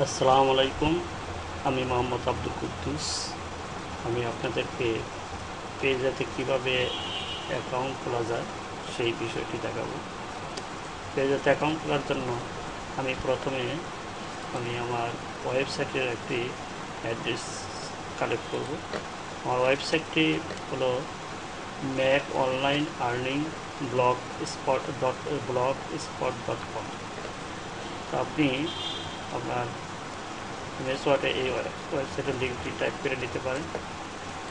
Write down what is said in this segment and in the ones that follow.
আসসালামু আলাইকুম। আমি মোহাম্মদ আব্দুল কুদ্দুস। আমি আপনাদেরকে পেজেতে কীভাবে অ্যাকাউন্ট খোলা যায় সেই বিষয়টি দেখাবো। পেজেতে অ্যাকাউন্ট খোলার জন্য প্রথমে আমার ওয়েবসাইটের একটি অ্যাড্রেস কালেক্ট করব। আমার ওয়েবসাইটটি হলো ম্যাক অনলাইন আর্নিং blogspot.com। তো আপনি আপনার মেসওয়ার্ডে এই ওয়েবসাইটের লিঙ্কটি টাইপ করে নিতে পারেন।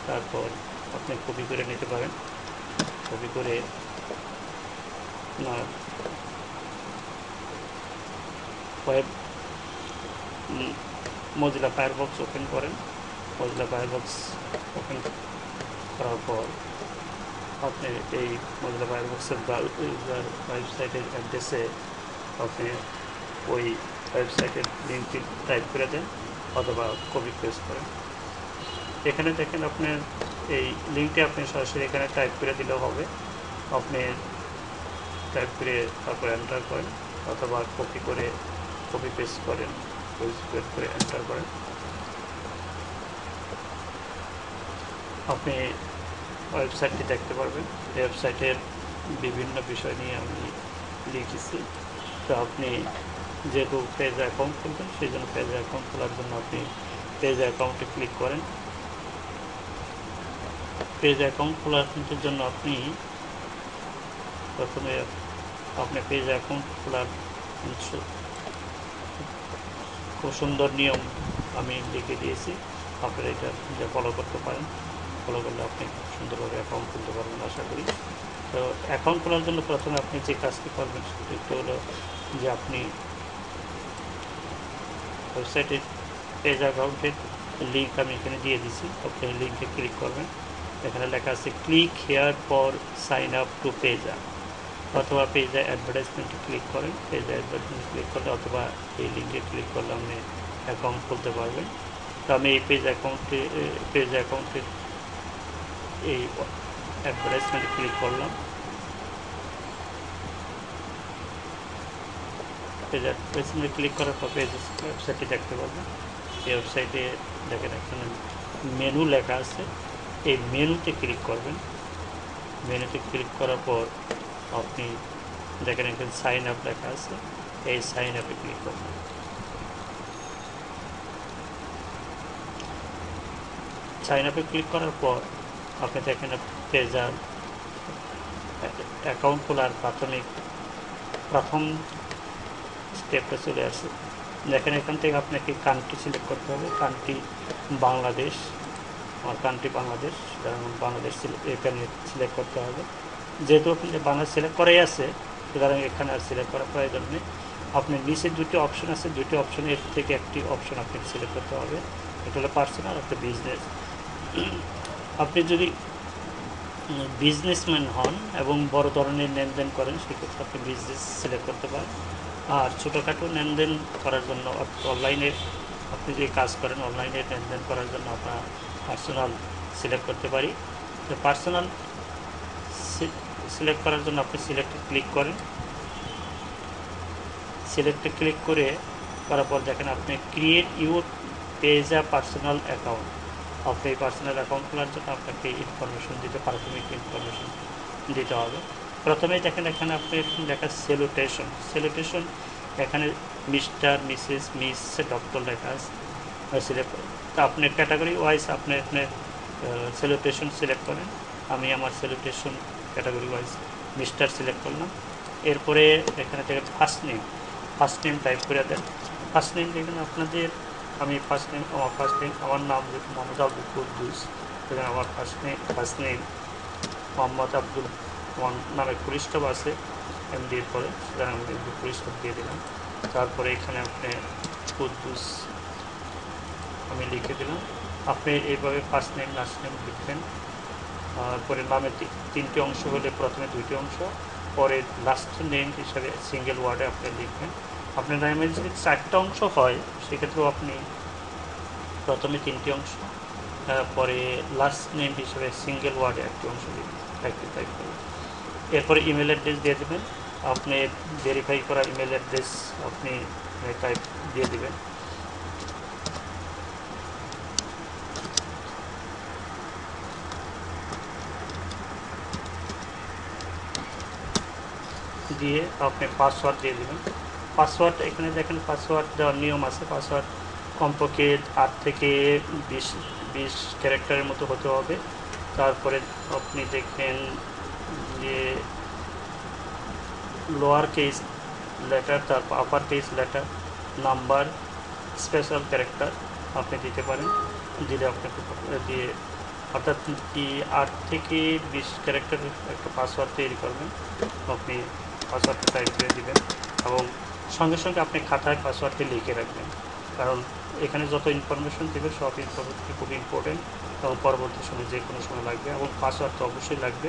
তারপর আপনি কপি করে নিতে পারেন। কপি করে আপনার ওয়েব মজিলা ফায়ারবক্স ওপেন করেন। মজিলা ফায়ারবক্স ওপেন করার পর আপনি এই মজিলা ফায়ারবক্সের ওয়েবসাইটের অ্যাড্রেসে আপনি ওই ওয়েবসাইটের লিঙ্কটি টাইপ করে দেন অথবা কপি পেস্ট করেন। এখানে দেখেন আপনার এই লিঙ্কটি আপনি সরাসরি এখানে টাইপ করে দিলেও হবে। আপনি টাইপ করে তারপর এন্টার করেন অথবা কপি পেস্ট করেন, পেস্ট করে এন্টার করেন। আপনি ওয়েবসাইটটি দেখতে পারবেন। ওয়েবসাইটের বিভিন্ন বিষয় নিয়ে আমি লিখেছি। তো আপনি যেহেতু পেজ অ্যাকাউন্ট খুলবেন, সেই জন্য পেজ অ্যাকাউন্ট খোলার জন্য আপনি পেজ অ্যাকাউন্টে ক্লিক করেন। পেজ অ্যাকাউন্ট খোলার জন্য আপনি প্রথমে পেজ অ্যাকাউন্ট খোলার খুব সুন্দর নিয়ম আমি লিখে দিয়েছি। আপনারা এটা ফলো করতে পারেন। ফলো করলে আপনি সুন্দরভাবে অ্যাকাউন্ট খুলতে পারবেন আশা করি। তো অ্যাকাউন্ট খোলার জন্য প্রথমে আপনি যে কাজটি করবেন সেটা হলো যে আপনি ওয়েবসাইটের পেজ অ্যাকাউন্টের লিঙ্ক আমি এখানে দিয়ে দিচ্ছি। আপনি লিঙ্কে ক্লিক করবেন। এখানে লেখা আছে click here for sign up to পেজা, অথবা পেজে অ্যাডভার্টাইজমেন্টে ক্লিক করেন। পেজে অ্যাডভার্টাইজমেন্ট ক্লিক করলে অথবা এই লিঙ্কে ক্লিক করলে আপনি অ্যাকাউন্ট খুলতে পারবেন। তো আমি এই পেজ অ্যাকাউন্টের এই অ্যাডভার্টাইজমেন্টে ক্লিক করলাম। পেজ অ্যাডভার্টাইজমেন্টে ক্লিক করার পর ওয়েবসাইটটি দেখতে পারবেন। এই ওয়েবসাইটে দেখেন এখানে মেনু লেখা আছে। এই মেনুতে ক্লিক করবেন। মেনুতে ক্লিক করার পর আপনি দেখেন এখানে সাইন আপ লেখা আছে। এই সাইন আপে ক্লিক করবেন। সাইন আপে ক্লিক করার পর আপনি দেখেন পেজার অ্যাকাউন্ট খোলার প্রথম স্টেপটা চলে আসে। দেখেন এখান থেকে আপনাকে কান্ট্রি সিলেক্ট করতে হবে। কান্ট্রি বাংলাদেশ। আমার কান্ট্রি বাংলাদেশ, সুতরাং বাংলাদেশ এখানে সিলেক্ট করতে হবে। যেহেতু আপনি বাংলাদেশ সিলেক্ট করাই আছে, সুতরাং এখানে আর সিলেক্ট করার প্রয়োজন নেই। আপনার নিচে দুটি অপশন আছে, দুটি অপশনের থেকে একটি অপশন আপনাকে সিলেক্ট করতে হবে। এটা হলো পার্সোনাল, একটা বিজনেস। আপনি যদি বিজনেসম্যান হন এবং বড় ধরনের লেনদেন করেন, সেক্ষেত্রে আপনি বিজনেস সিলেক্ট করতে পারেন। আর ছোটোখাটো লেনদেন করার জন্য অনলাইনে আপনি যে কাজ করেন, অনলাইনে লেনদেন করার জন্য আপনার পার্সোনাল সিলেক্ট করতে পারি। তো পার্সোনাল সিলেক্ট করার জন্য আপনি সিলেক্টে ক্লিক করেন। সিলেক্টে ক্লিক করার পর দেখেন আপনি create your page a personal account. আপনি এই পার্সোনাল অ্যাকাউন্ট খোলার জন্য আপনাকে ইনফরমেশন প্রাথমিক ইনফরমেশন দিতে হবে। প্রথমেই দেখেন এখানে আপনি লেখা সেলুটেশন এখানে মিস্টার, মিসেস, মিস, ডক্টর লেখা আছে। সিলেক্ট তো আপনি ক্যাটাগরি ওয়াইজ আপনি সেলুটেশন সিলেক্ট করেন। আমি আমার salutation category wise mister select করলাম। এরপরে এখানে থেকে ফার্স্ট নেম টাইপ করে দেন। ফার্স্ট নেম দেখুন আপনাদের, আমি ফার্স্ট নেম আমার নাম যেহেতু মোহাম্মদ আব্দুল কুদ্দুস, সেখানে আমার ফার্স্ট নেম মোহাম্মদ আব্দুল, আমার নামে পুলিশটাও আছে এমডির পরে, সেখানে আমি পুলিশটা দিয়ে দিলাম। তারপরে এখানে আপনি কুদ্দুস আমি লিখে দিলাম। আপনি এইভাবে ফার্স্ট নেম লাস্ট নেম লিখবেন। পরে নামের তিনটি অংশ হলে প্রথমে দুইটি অংশ, পরে লাস্ট নেম হিসাবে সিঙ্গেল ওয়ার্ডে আপনি লিখবেন। আপনার নামের যদি চারটা অংশ হয়, সেক্ষেত্রেও আপনি প্রথমে তিনটি অংশ, পরে লাস্ট নেম হিসেবে সিঙ্গেল ওয়ার্ডে একটি অংশ টাইপ করবেন। এরপরে ইমেল অ্যাড্রেস দিয়ে দেবেন। আপনি ভেরিফাই করা ইমেল অ্যাড্রেস আপনি টাইপ দিয়ে দেবেন। দিয়ে আপনি পাসওয়ার্ড দিয়ে দেবেন। পাসওয়ার্ড এখানে দেখেন পাসওয়ার্ড দেওয়ার নিয়ম আছে। পাসওয়ার্ড কমপক্ষে 8 থেকে 20 ক্যারেক্টারের মতো হতে হবে। তারপরে আপনি দেখবেন যে লোয়ার কেস লেটার, তারপর upper case letter, number, special character আপনি দিতে পারেন। দিলে আপনাকে দিয়ে অর্থাৎ 8 থেকে 20 ক্যারেক্টারের একটা পাসওয়ার্ড তৈরি করবেন। আপনি পাসওয়ার্ডটা টাইপ করে দেবেন এবং সঙ্গে সঙ্গে আপনি খাতায় পাসওয়ার্ডটি লিখে রাখবেন, কারণ এখানে যত ইনফরমেশন দেবে সব ইনফরমেশন খুব ইম্পর্টেন্ট এবং পরবর্তী সময় যে কোনো সময় লাগবে। এবং পাসওয়ার্ড তো অবশ্যই লাগবে।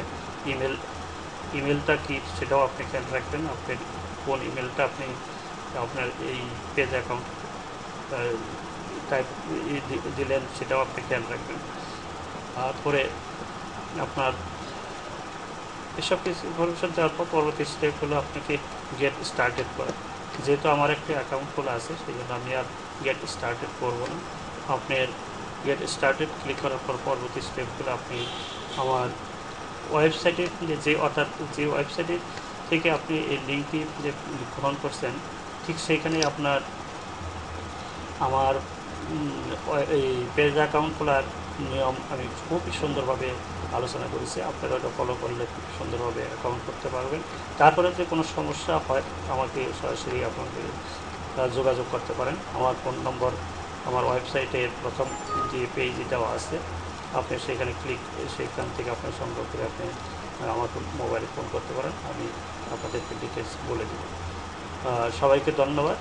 ইমেলটা কি সেটাও আপনি খেয়াল রাখবেন, আপনার কোন ইমেলটা আপনি আপনার এই পেজ অ্যাকাউন্ট টাইপ দিলেন সেটাও আপনি খেয়াল রাখবেন। তারপরে আপনার এসব কিছু ইনফরমেশন দেওয়ার পর পরবর্তী স্টেপ হলো আপনাকে গেট স্টার্টেড করা। যেহেতু আমার একটা অ্যাকাউন্ট খোলা আছে সেই জন্য আমি আর গেট স্টার্টেড করবো না। আপনার গেট স্টার্টেড ক্লিক করার পর পরবর্তী স্টেপগুলো আপনি আমার ওয়েবসাইটে অর্থাৎ যে ওয়েবসাইটে থেকে আপনি এই লিঙ্কটি যে গ্রহণ করছেন ঠিক সেইখানে আপনার আমার এই পেজ অ্যাকাউন্ট খোলার নিয়ম আমি খুবই সুন্দরভাবে আলোচনা করেছি। আপনারা ওটা ফলো করলে খুব সুন্দরভাবে অ্যাকাউন্ট করতে পারবেন। তারপরে যদি কোনো সমস্যা হয় আমাকে সরাসরি আপনাকে যোগাযোগ করতে পারেন। আমার ফোন নম্বর আমার ওয়েবসাইটের প্রথম যে পেজ দেওয়া আছে, আপনি সেখানে সেখান থেকে আপনি সংগ্রহ করে আপনি আমার মোবাইলে ফোন করতে পারেন। আমি আপনাদেরকে ডিটেলস বলে দেব। সবাইকে ধন্যবাদ।